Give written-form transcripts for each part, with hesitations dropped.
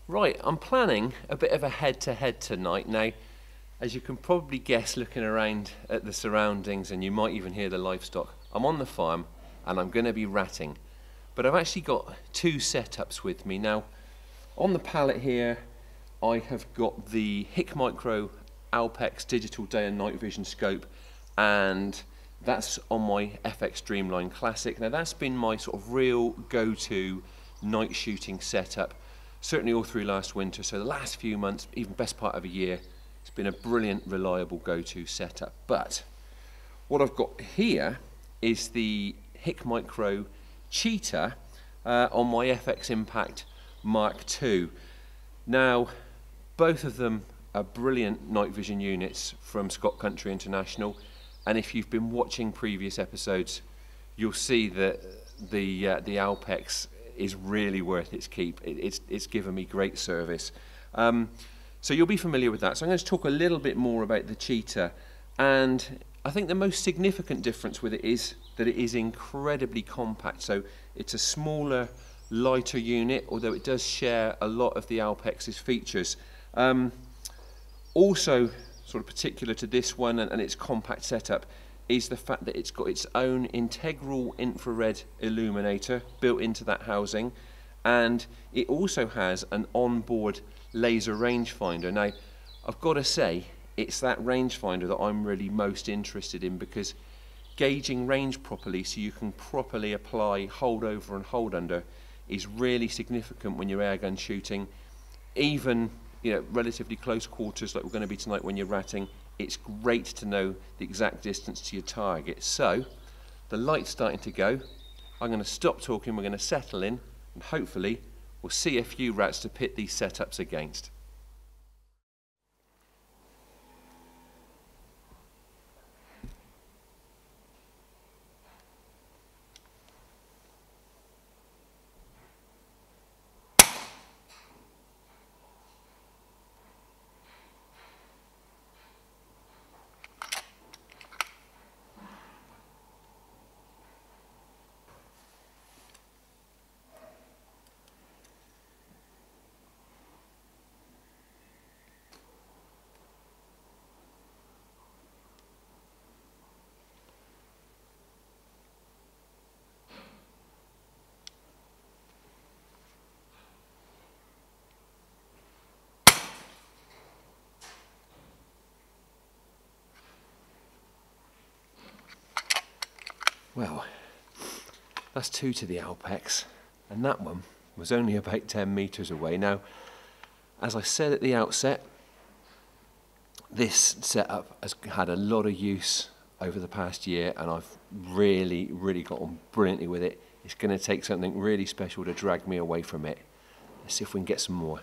Right, I'm planning a bit of a head-to-head tonight. Now, as you can probably guess looking around at the surroundings, and you might even hear the livestock, I'm on the farm and I'm going to be ratting. But I've actually got two setups with me. Now, on the pallet here, I have got the Hikmicro Alpex digital day and night vision scope, and that's on my FX Dreamline Classic. Now, that's been my sort of real go-to night shooting setup, certainly all through last winter. So the last few months, even best part of a year, it's been a brilliant, reliable go-to setup. But what I've got here is the Hikmicro Cheetah on my FX Impact Mark II. Now, both of them are brilliant night vision units from Scott Country International, and if you've been watching previous episodes, you'll see that the Alpex is really worth its keep. It's given me great service. So you'll be familiar with that. So I'm going to talk a little bit more about the Cheetah, and I think the most significant difference with it is that it is incredibly compact. So it's a smaller, lighter unit, although it does share a lot of the Alpex's features. Also, sort of particular to this one and its compact setup, is the fact that it's got its own integral infrared illuminator built into that housing, and it also has an onboard laser rangefinder. Now, I've got to say, it's that rangefinder that I'm really most interested in, because gauging range properly so you can properly apply hold over and hold under is really significant when you're airgun shooting. Even, you know, relatively close quarters like we're going to be tonight when you're ratting, it's great to know the exact distance to your target. So the light's starting to go. I'm going to stop talking, we're going to settle in, and hopefully we'll see a few rats to pit these setups against. Well, that's two to the Alpex, and that one was only about 10 metres away. Now, as I said at the outset, this setup has had a lot of use over the past year, and I've really got on brilliantly with it. It's going to take something really special to drag me away from it. Let's see if we can get some more.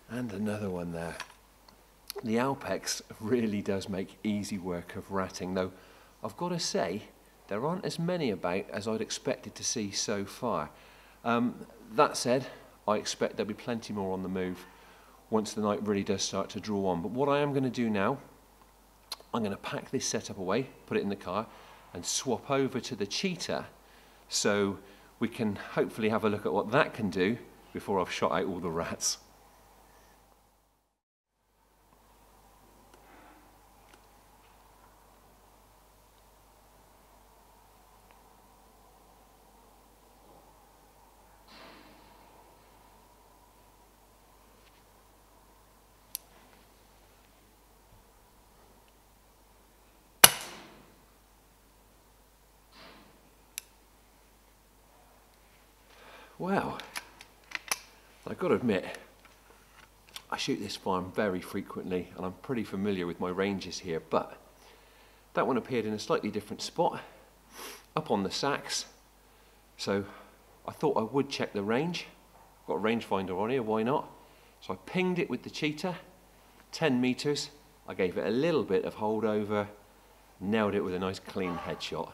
And another one there. The Alpex really does make easy work of ratting, though I've got to say there aren't as many about as I'd expected to see so far. That said, I expect there'll be plenty more on the move once the night really does start to draw on. But what I am going to do now, I'm going to pack this setup away, put it in the car, and swap over to the Cheetah so we can hopefully have a look at what that can do before I've shot out all the rats. Well, I've got to admit, I shoot this farm very frequently and I'm pretty familiar with my ranges here, but that one appeared in a slightly different spot, up on the sacks, so I thought I would check the range. Got a rangefinder on here, why not? So I pinged it with the Cheetah, 10 meters, I gave it a little bit of holdover, nailed it with a nice clean headshot.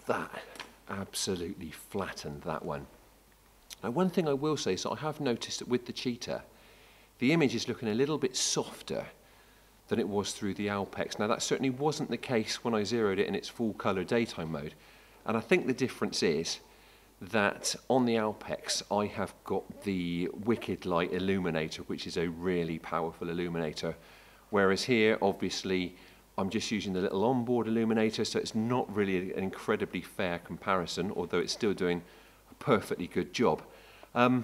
That absolutely flattened that one. Now, one thing I will say is that I have noticed that with the Cheetah, the image is looking a little bit softer than it was through the Alpex. Now, that certainly wasn't the case when I zeroed it in its full colour daytime mode. And I think the difference is that on the Alpex, I have got the Wicked Light illuminator, which is a really powerful illuminator. Whereas here, obviously, I'm just using the little onboard illuminator, so it's not really an incredibly fair comparison, although it's still doing a perfectly good job. Now,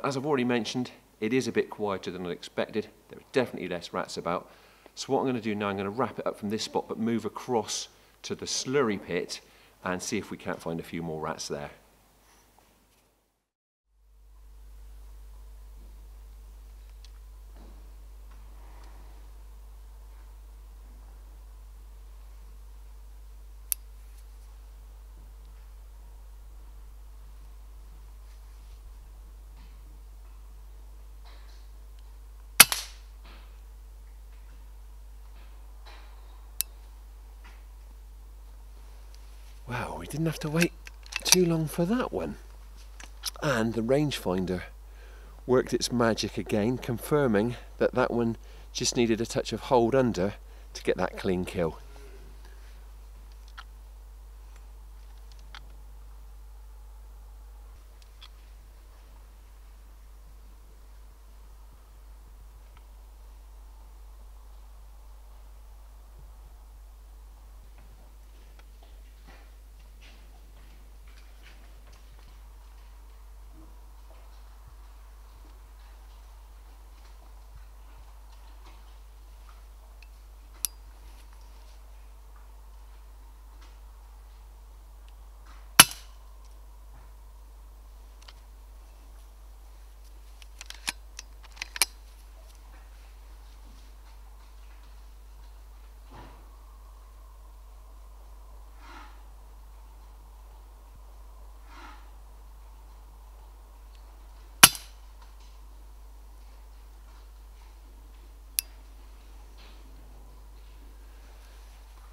as I've already mentioned, it is a bit quieter than I expected. There are definitely less rats about. So what I'm going to do now, I'm going to wrap it up from this spot, but move across to the slurry pit and see if we can't find a few more rats there. Wow, we didn't have to wait too long for that one. And the rangefinder worked its magic again, confirming that that one just needed a touch of hold under to get that clean kill.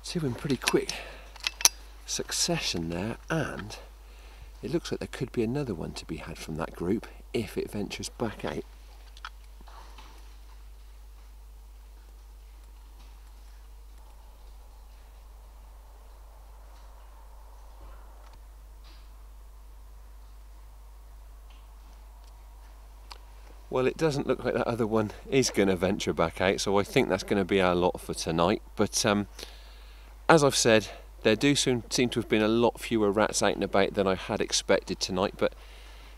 Two in pretty quick succession there, and it looks like there could be another one to be had from that group if it ventures back out. Well, it doesn't look like that other one is going to venture back out, so I think that's going to be our lot for tonight. But as I've said, there do seem to have been a lot fewer rats out and about than I had expected tonight, but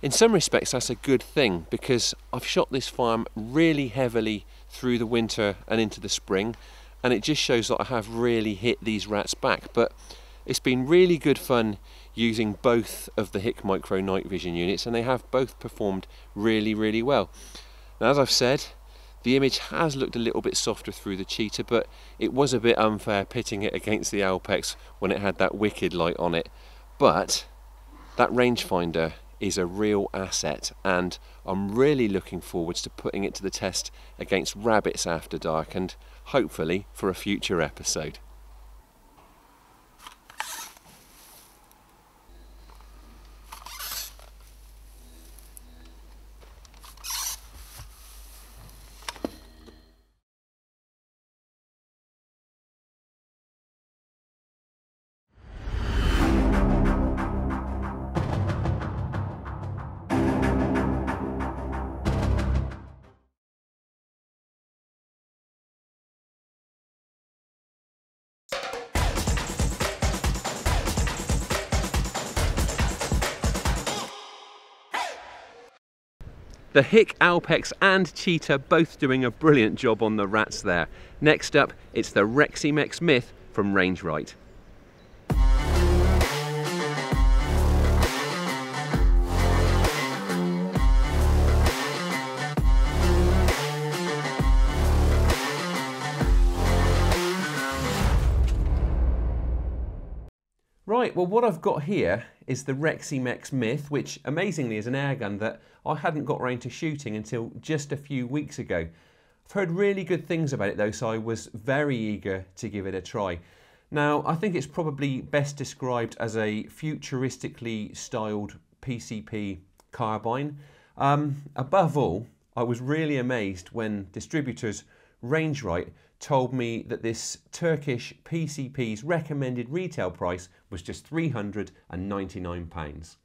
in some respects that's a good thing, because I've shot this farm really heavily through the winter and into the spring, and it just shows that I have really hit these rats back. But it's been really good fun using both of the Hikmicro night vision units, and they have both performed really, really well. Now, as I've said, The image has looked a little bit softer through the Cheetah, but it was a bit unfair pitting it against the Alpex when it had that wicked light on it. But that rangefinder is a real asset, and I'm really looking forwards to putting it to the test against rabbits after dark, and hopefully for a future episode. The Hik Alpex and Cheetah both doing a brilliant job on the rats there. Next up, it's the Reximex Myth from Range Right. Right, well what I've got here is the Reximex Myth, which amazingly is an airgun that I hadn't got around to shooting until just a few weeks ago. I've heard really good things about it though, so I was very eager to give it a try. Now, I think it's probably best described as a futuristically styled PCP carbine. Above all, I was really amazed when distributors Range Right told me that this Turkish PCP's recommended retail price was just £399.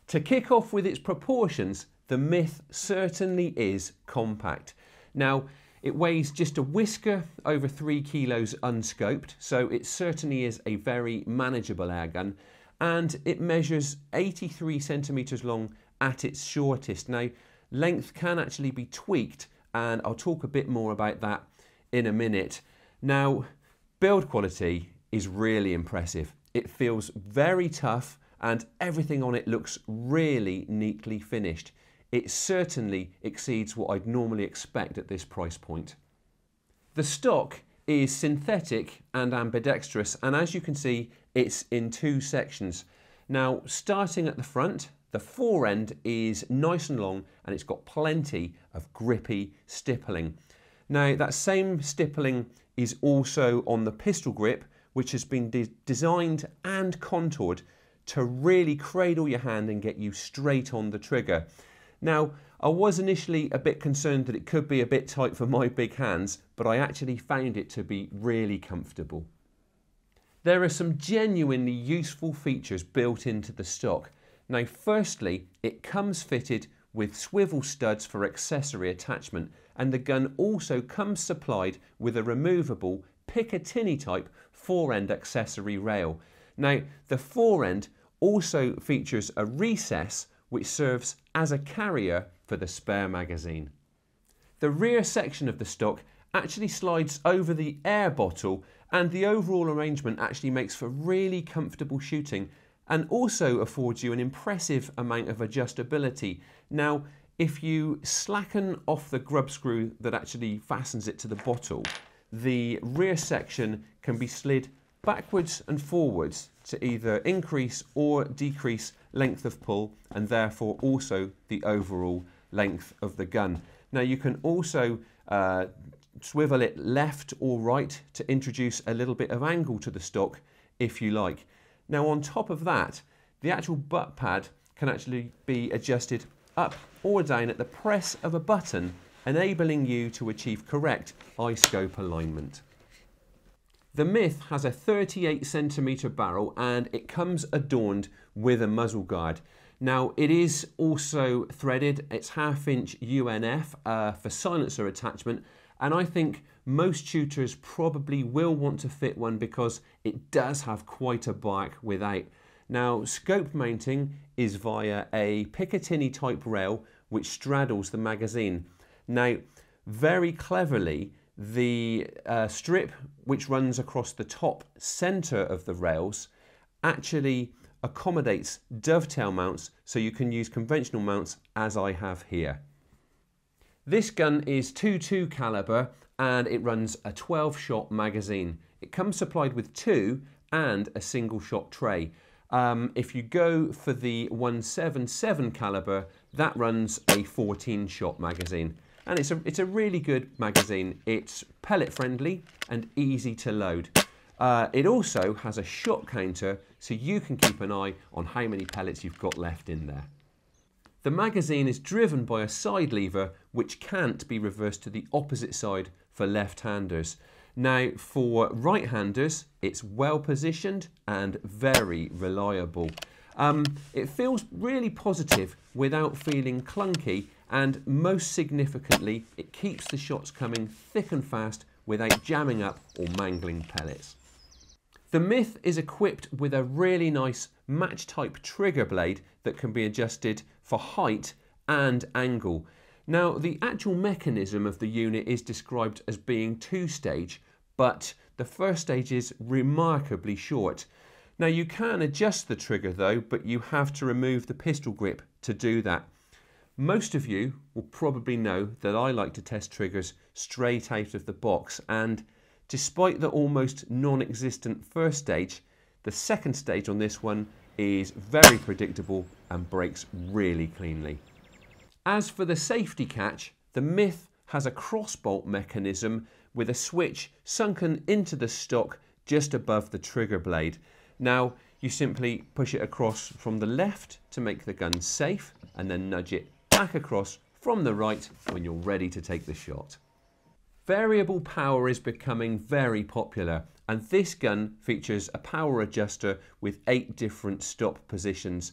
To kick off with its proportions, the Myth certainly is compact. Now, it weighs just a whisker over 3 kilos unscoped, so it certainly is a very manageable airgun, and it measures 83 centimetres long at its shortest. Now, length can actually be tweaked, and I'll talk a bit more about that in a minute. Now, build quality is really impressive. It feels very tough and everything on it looks really neatly finished. It certainly exceeds what I'd normally expect at this price point. The stock is synthetic and ambidextrous, and as you can see, it's in 2 sections. Now, starting at the front, the fore end is nice and long and it's got plenty of grippy stippling. Now, that same stippling is also on the pistol grip, which has been designed and contoured to really cradle your hand and get you straight on the trigger. Now, I was initially a bit concerned that it could be a bit tight for my big hands, but I actually found it to be really comfortable. There are some genuinely useful features built into the stock. Now, firstly, it comes fitted with swivel studs for accessory attachment, and the gun also comes supplied with a removable Picatinny type fore-end accessory rail. Now, the fore end also features a recess which serves as a carrier for the spare magazine. The rear section of the stock actually slides over the air bottle, and the overall arrangement actually makes for really comfortable shooting and also affords you an impressive amount of adjustability. Now, if you slacken off the grub screw that actually fastens it to the bottle, the rear section can be slid backwards and forwards to either increase or decrease length of pull, and therefore also the overall length of the gun. Now, you can also swivel it left or right to introduce a little bit of angle to the stock if you like. Now, on top of that, the actual butt pad can actually be adjusted up or down at the press of a button, enabling you to achieve correct eye scope alignment. The Myth has a 38 centimetre barrel and it comes adorned with a muzzle guard. Now, it is also threaded. It's 1/2 inch UNF for silencer attachment, and I think most shooters probably will want to fit one because it does have quite a bike without. Now, scope mounting is via a Picatinny type rail which straddles the magazine. Now, very cleverly, the strip which runs across the top centre of the rails actually accommodates dovetail mounts, so you can use conventional mounts as I have here. This gun is .22 caliber and it runs a 12-shot magazine. It comes supplied with 2 and a single shot tray. If you go for the 177 caliber, that runs a 14-shot magazine. And it's a really good magazine. It's pellet friendly and easy to load. It also has a shot counter, so you can keep an eye on how many pellets you've got left in there. The magazine is driven by a side lever which can't be reversed to the opposite side for left-handers. Now, for right-handers, it's well positioned and very reliable. It feels really positive without feeling clunky, and most significantly, it keeps the shots coming thick and fast without jamming up or mangling pellets. The Myth is equipped with a really nice match-type trigger blade that can be adjusted for height and angle. Now, the actual mechanism of the unit is described as being 2-stage, but the first stage is remarkably short. Now, you can adjust the trigger though, but you have to remove the pistol grip to do that. Most of you will probably know that I like to test triggers straight out of the box, and despite the almost non-existent first stage, the second stage on this one is very predictable and breaks really cleanly. As for the safety catch, the Myth has a crossbolt mechanism with a switch sunken into the stock just above the trigger blade. Now, you simply push it across from the left to make the gun safe, and then nudge it back across from the right when you're ready to take the shot. Variable power is becoming very popular, and this gun features a power adjuster with 8 different stop positions.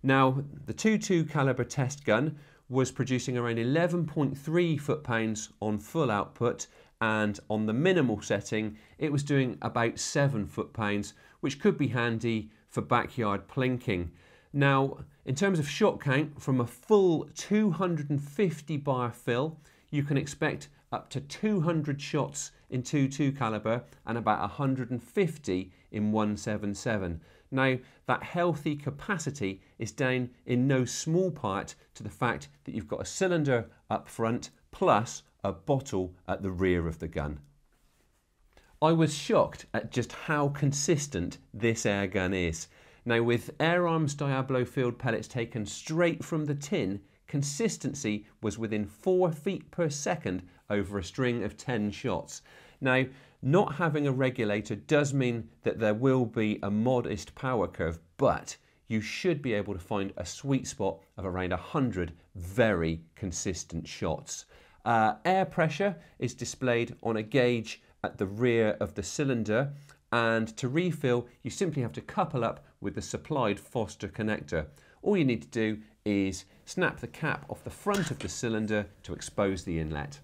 Now, the .22 caliber test gun was producing around 11.3 foot-pounds on full output, and on the minimal setting it was doing about 7 foot-pounds, which could be handy for backyard plinking. Now, in terms of shot count, from a full 250 bar fill, you can expect up to 200 shots in .22 caliber and about 150 in 177. Now, that healthy capacity is down in no small part to the fact that you've got a cylinder up front plus a bottle at the rear of the gun. I was shocked at just how consistent this air gun is. Now, with Air Arms Diablo field pellets taken straight from the tin, consistency was within 4 feet per second over a string of 10 shots. Now, not having a regulator does mean that there will be a modest power curve, but you should be able to find a sweet spot of around 100 very consistent shots. Air pressure is displayed on a gauge at the rear of the cylinder, and to refill you simply have to couple up with the supplied Foster connector. All you need to do is snap the cap off the front of the cylinder to expose the inlet.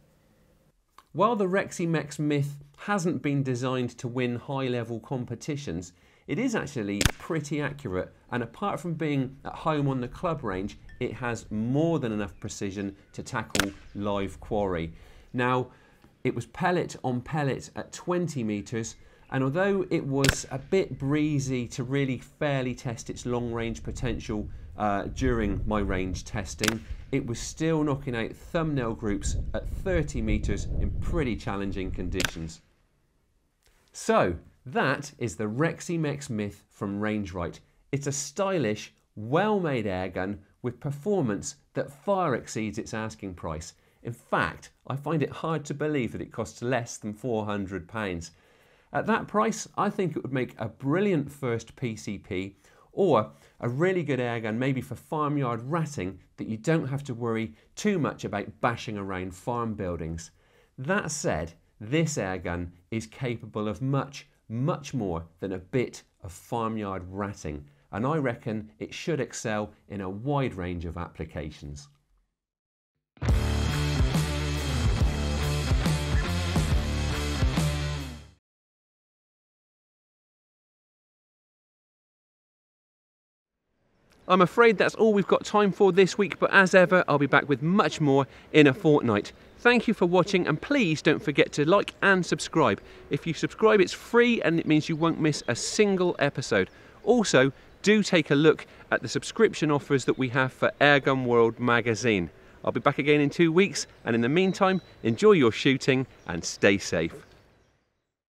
While the Reximex Myth hasn't been designed to win high-level competitions, it is actually pretty accurate, and apart from being at home on the club range, it has more than enough precision to tackle live quarry. Now, it was pellet on pellet at 20 metres, and although it was a bit breezy to really fairly test its long-range potential during my range testing, it was still knocking out thumbnail groups at 30 metres in pretty challenging conditions. So, that is the Reximex Myth from Rangerite. It's a stylish, well-made airgun with performance that far exceeds its asking price. In fact, I find it hard to believe that it costs less than £400. At that price, I think it would make a brilliant first PCP, or a really good airgun maybe for farmyard ratting that you don't have to worry too much about bashing around farm buildings. That said, this airgun is capable of much more than a bit of farmyard ratting, and I reckon it should excel in a wide range of applications. I'm afraid that's all we've got time for this week, but as ever, I'll be back with much more in a fortnight. Thank you for watching, and please don't forget to like and subscribe. If you subscribe, it's free and it means you won't miss a single episode. Also, do take a look at the subscription offers that we have for Airgun World magazine. I'll be back again in 2 weeks, and in the meantime, enjoy your shooting and stay safe.